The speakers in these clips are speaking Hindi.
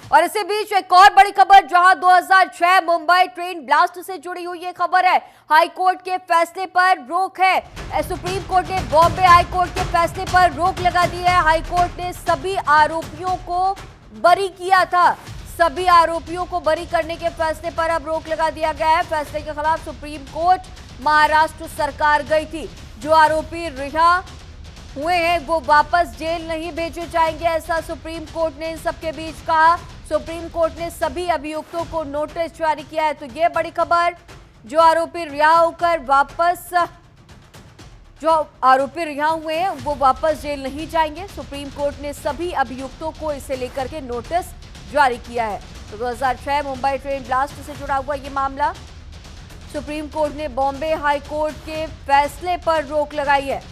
और इसी बीच एक और बड़ी खबर, जहां 2006 मुंबई ट्रेन ब्लास्ट से जुड़ी हुई ये खबर है। हाईकोर्ट के फैसले पर रोक है। सुप्रीम कोर्ट ने बॉम्बे हाईकोर्ट के फैसले पर रोक लगा दी है। हाईकोर्ट ने सभी आरोपियों को बरी किया था। सभी आरोपियों को बरी करने के फैसले पर अब रोक लगा दिया गया है। फैसले के खिलाफ सुप्रीम कोर्ट महाराष्ट्र सरकार गई थी। जो आरोपी रिहा हुए हैं वो वापस जेल नहीं भेजे जाएंगे, ऐसा सुप्रीम कोर्ट ने इन सबके बीच कहा। सुप्रीम कोर्ट ने सभी अभियुक्तों को नोटिस जारी किया है। तो ये बड़ी खबर, जो आरोपी रिहा हुए हैं वो वापस जेल नहीं जाएंगे। सुप्रीम कोर्ट ने सभी अभियुक्तों को इसे लेकर के नोटिस जारी किया है। तो 2006 मुंबई ट्रेन ब्लास्ट से जुड़ा हुआ ये मामला, सुप्रीम कोर्ट ने बॉम्बे हाई कोर्ट के फैसले पर रोक लगाई है।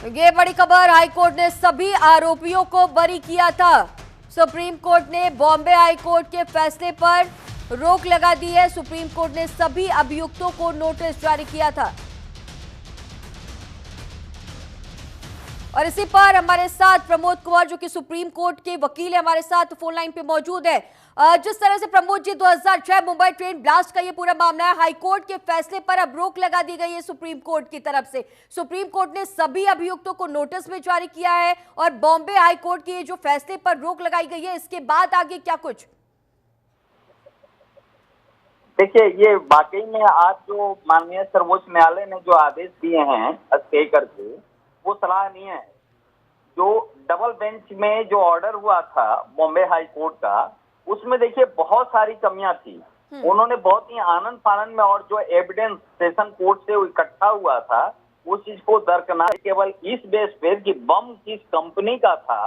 ये बड़ी खबर, हाईकोर्ट ने सभी आरोपियों को बरी किया था। सुप्रीम कोर्ट ने बॉम्बे हाई कोर्ट के फैसले पर रोक लगा दी है। सुप्रीम कोर्ट ने सभी अभियुक्तों को नोटिस जारी किया था। और इसी पर हमारे साथ प्रमोद कुमार, जो कि सुप्रीम कोर्ट के वकील है, हमारे साथ फोन लाइन पे मौजूद है। जिस तरह से प्रमोद जी 2006 मुंबई ट्रेन ब्लास्ट का ये पूरा मामला है, हाईकोर्ट के फैसले पर अब रोक लगा दी गई है सुप्रीम कोर्ट की तरफ से। सुप्रीम कोर्ट ने सभी अभियुक्तों को नोटिस भी जारी किया है और बॉम्बे हाई कोर्ट के जो फैसले पर रोक लगाई गई है, इसके बाद आगे क्या कुछ? देखिए, ये वाकई में आज जो माननीय सर्वोच्च न्यायालय ने जो आदेश दिए हैं स्टे करके, वो सराहनीय है। जो डबल बेंच में जो ऑर्डर हुआ था बॉम्बे हाई कोर्ट का, उसमें देखिए बहुत सारी कमियां थी। उन्होंने बहुत ही आनंद फानंद में, और जो एविडेंस सेशन कोर्ट से इकट्ठा हुआ था उस चीज को दरकिनार केवल इस बेस पे कि बम किस कंपनी का था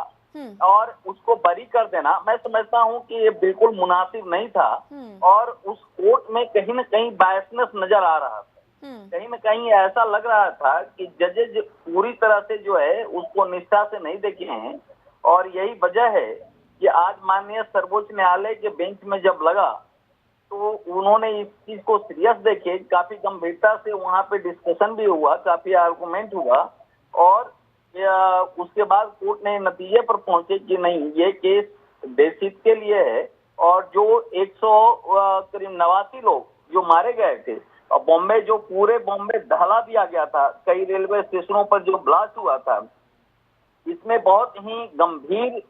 और उसको बरी कर देना, मैं समझता हूं कि ये बिल्कुल मुनासिब नहीं था। और उस कोर्ट में कहीं न कहीं बायसनेस नजर आ रहा था। कहीं न कहीं ऐसा लग रहा था कि जजेज पूरी तरह से जो है उसको निष्ठा से नहीं देखे हैं। और यही वजह है कि आज माननीय सर्वोच्च न्यायालय के बेंच में जब लगा तो उन्होंने इस चीज को सीरियस देखे, काफी गंभीरता से वहां पे डिस्कशन भी हुआ, काफी आर्गुमेंट हुआ। और उसके बाद कोर्ट ने नतीजे पर पहुंचे कि नहीं, ये केस देशहित के लिए है। और जो 100 करीब 89 लोग जो मारे गए थे, और बॉम्बे जो पूरे बॉम्बे दहला दिया गया था, कई रेलवे स्टेशनों पर जो ब्लास्ट हुआ था, इसमें बहुत ही गंभीर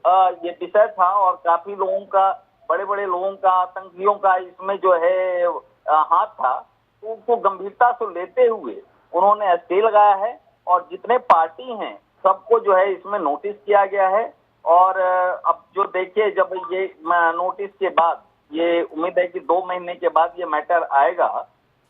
ये विषय था। और काफी लोगों का, बड़े बड़े लोगों का, आतंकियों का इसमें जो है हाथ था। तो उसको गंभीरता से लेते हुए उन्होंने स्टे लगाया है और जितने पार्टी हैं सबको जो है इसमें नोटिस किया गया है। और अब जो देखिए, जब ये नोटिस के बाद, ये उम्मीद है कि 2 महीने के बाद ये मैटर आएगा,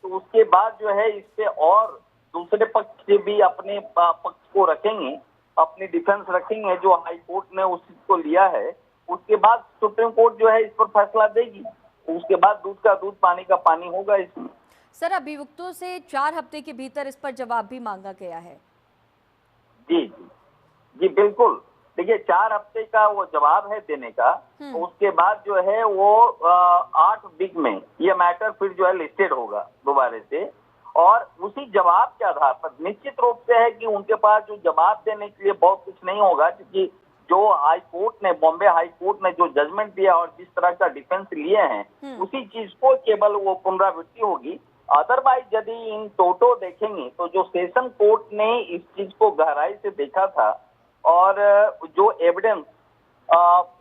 तो उसके बाद जो है इस पे और दूसरे पक्ष से भी अपने पक्ष को रखेंगे, अपनी डिफेंस रखेंगे जो हाई कोर्ट ने उस चीज को लिया है। उसके बाद सुप्रीम कोर्ट जो है इस पर फैसला देगी। उसके बाद दूध का दूध, पानी का पानी होगा इसमें। सर, अभियुक्तों से 4 हफ्ते के भीतर इस पर जवाब भी मांगा गया है। जी जी जी, बिल्कुल। देखिए, 4 हफ्ते का वो जवाब है देने का। तो उसके बाद जो है वो 8 वीक में ये मैटर फिर जो है लिस्टेड होगा दोबारा से। और उसी जवाब के आधार पर निश्चित रूप से है कि उनके पास जो जवाब देने के लिए बहुत कुछ नहीं होगा, क्योंकि जो हाई कोर्ट ने, बॉम्बे हाई कोर्ट ने जो जजमेंट दिया और जिस तरह का डिफेंस लिए हैं, उसी चीज को केवल वो पुनरावृत्ति होगी। अदरवाइज यदि इन टोटो देखेंगे तो जो सेशन कोर्ट ने इस चीज को गहराई से देखा था और जो एविडेंस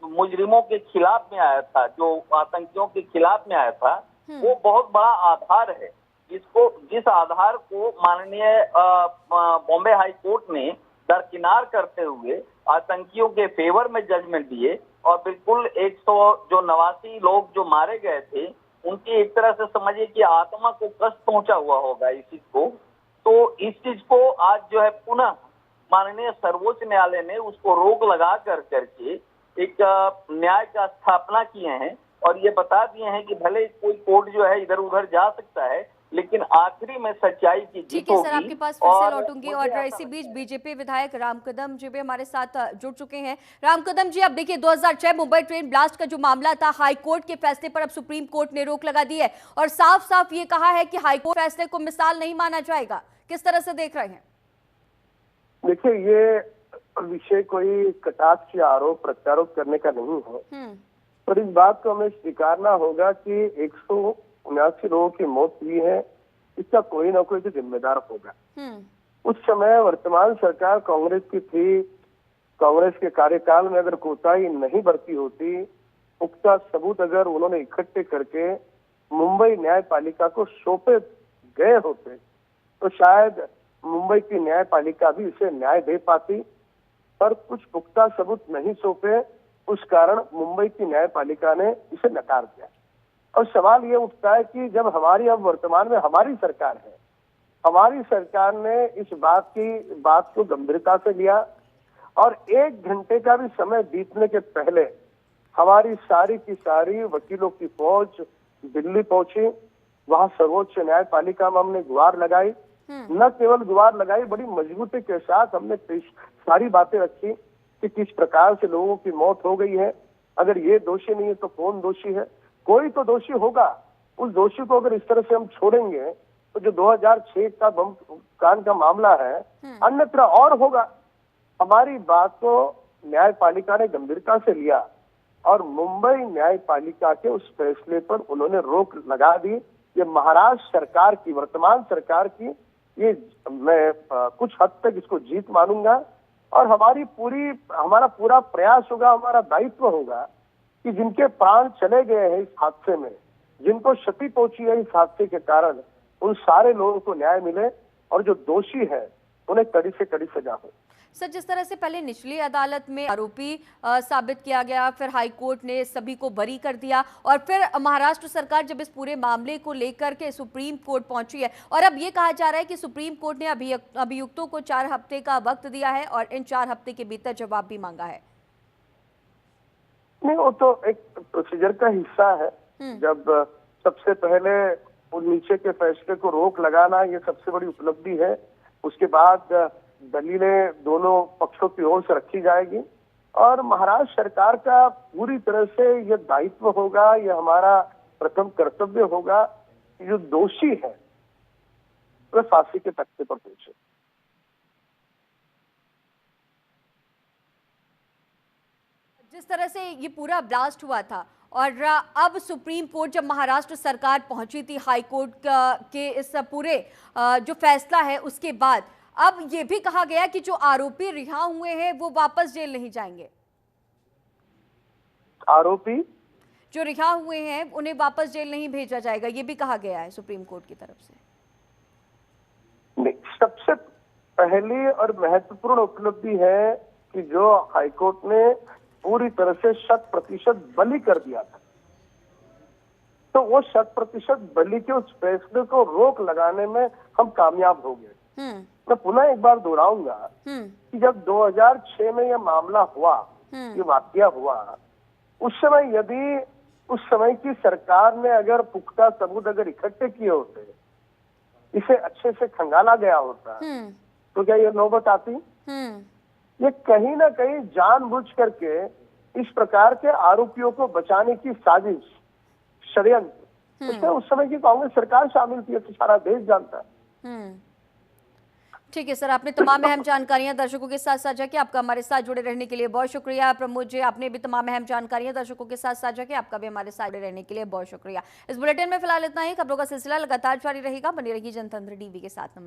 मुजरिमों के खिलाफ में आया था, जो आतंकियों के खिलाफ में आया था, वो बहुत बड़ा आधार है। जिस आधार को माननीय बॉम्बे हाई कोर्ट ने दरकिनार करते हुए आतंकियों के फेवर में जजमेंट दिए। और बिल्कुल 189 लोग जो मारे गए थे, उनकी एक तरह से समझिए कि आत्मा को कष्ट पहुंचा हुआ होगा इस चीज को। तो इस चीज को आज जो है पुनः माननीय सर्वोच्च न्यायालय ने उसको रोक लगा करके एक न्याय का स्थापना किए हैं। और ये बता दिए हैं कि भले कोई कोर्ट जो है इधर उधर जा सकता है, लेकिन आखिरी में सच्चाई की जीत होगी। सर, आपके पास फिर से लौटूंगी। और इसी बीच बीजेपी विधायक राम कदम जी भी हमारे साथ जुड़ चुके हैं। राम कदम जी, अब देखिए 2006 मुंबई ट्रेन ब्लास्ट का जो मामला था, हाई कोर्ट के फैसले पर अब सुप्रीम कोर्ट ने रोक लगा दी है और साफ साफ ये कहा है कि हाई कोर्ट फैसले को मिसाल नहीं माना जाएगा। किस तरह से देख रहे हैं? देखिए, ये विषय कोई कटाक्ष या आरोप प्रत्यारोप करने का नहीं है, हम्म। पर इस बात को हमें स्वीकारना होगा कि 179 लोगों की मौत हुई है, इसका कोई ना कोई तो जिम्मेदार होगा। हम्म। उस समय वर्तमान सरकार कांग्रेस की थी। कांग्रेस के कार्यकाल में अगर कोताही नहीं बरती होती, पुख्ता सबूत अगर उन्होंने इकट्ठे करके मुंबई न्यायपालिका को सौंपे गए होते, तो शायद मुंबई की न्यायपालिका भी इसे न्याय दे पाती। पर कुछ पुख्ता सबूत नहीं सौंपे, उस कारण मुंबई की न्यायपालिका ने इसे नकार दिया। और सवाल ये उठता है कि जब हमारी अब वर्तमान में हमारी सरकार है, हमारी सरकार ने इस बात को गंभीरता से लिया और 1 घंटे का भी समय बीतने के पहले हमारी सारी की सारी वकीलों की फौज दिल्ली पहुंची। वहां सर्वोच्च न्यायपालिका में हमने गुहार लगाई। न केवल गुहार लगाई, बड़ी मजबूती के साथ हमने सारी बातें रखी कि किस प्रकार से लोगों की मौत हो गई है। अगर ये दोषी नहीं है तो कौन दोषी है? कोई तो दोषी होगा। उस दोषी को अगर इस तरह से हम छोड़ेंगे तो जो 2006 का बम कांड का मामला है, अन्यत्र और होगा। हमारी बात को न्यायपालिका ने गंभीरता से लिया और मुंबई न्यायपालिका के उस फैसले पर उन्होंने रोक लगा दी। ये महाराष्ट्र सरकार की, वर्तमान सरकार की, ये मैं कुछ हद तक इसको जीत मानूंगा और हमारा पूरा प्रयास होगा, हमारा दायित्व होगा कि जिनके प्राण चले गए हैं इस हादसे में, जिनको क्षति पहुंची है इस हादसे के कारण, उन सारे लोगों को न्याय मिले और जो दोषी है उन्हें कड़ी से कड़ी सजा हो। सर, जिस तरह से पहले निचली अदालत में आरोपी साबित किया गया, फिर हाई कोर्ट ने सभी को बरी कर दिया और फिर महाराष्ट्र सरकार जब इस पूरे मामले को लेकर के सुप्रीम कोर्ट पहुंची है और अब ये कहा जा रहा है कि सुप्रीम कोर्ट ने अभियुक्तों को 4 हफ्ते का वक्त दिया है और इन 4 हफ्ते के भीतर जवाब भी मांगा है। नहीं, वो तो एक प्रोसीजर का हिस्सा है। जब सबसे पहले वो नीचे के फैसले को रोक लगाना, ये सबसे बड़ी उपलब्धि है। उसके बाद दलीलें दोनों पक्षों की ओर से रखी जाएगी और महाराष्ट्र सरकार का पूरी तरह से यह दायित्व होगा, यह हमारा प्रथम कर्तव्य होगा कि जो दोषी है वह फांसी के तख्ते पर पहुंचे। जिस तरह से ये पूरा ब्लास्ट हुआ था और अब सुप्रीम कोर्ट जब महाराष्ट्र सरकार पहुंची थी हाई कोर्ट के इस पूरे जो फैसला है उसके बाद अब ये भी कहा गया कि जो आरोपी रिहा हुए हैं वो वापस जेल नहीं जाएंगे। आरोपी जो रिहा हुए हैं उन्हें वापस जेल नहीं भेजा जाएगा, ये भी कहा गया है सुप्रीम कोर्ट की तरफ से। नहीं, सबसे पहली और महत्वपूर्ण उपलब्धि है कि जो हाईकोर्ट ने पूरी तरह से 100% बली कर दिया था, तो वो 100% बली के उस फैसले को रोक लगाने में हम कामयाब हो गए। मैं पुनः एक बार दोहराऊंगा कि जब 2006 में यह मामला हुआ, ये वाकया हुआ, उस समय यदि उस समय की सरकार ने अगर पुख्ता सबूत अगर इकट्ठे किए होते, इसे अच्छे से खंगाला गया होता, तो क्या ये नौबत आती? ये कहीं ना कहीं जानबूझ करके इस प्रकार के आरोपियों को बचाने की साजिश, षड्यंत्र, उसमें उस समय की कांग्रेस सरकार शामिल थी, तो सारा देश जानता है। ठीक है सर, आपने तमाम अहम जानकारियां दर्शकों के साथ साझा की। आपका हमारे साथ जुड़े रहने के लिए बहुत शुक्रिया। प्रमोद जी, आपने भी तमाम अहम जानकारियां दर्शकों के साथ साझा की। आपका भी हमारे साथ जुड़े रहने के लिए बहुत शुक्रिया। इस बुलेटिन में फिलहाल इतना ही। खबरों का सिलसिला लगातार जारी रहेगा। बनी रही जनतंत्र टीवी के साथ।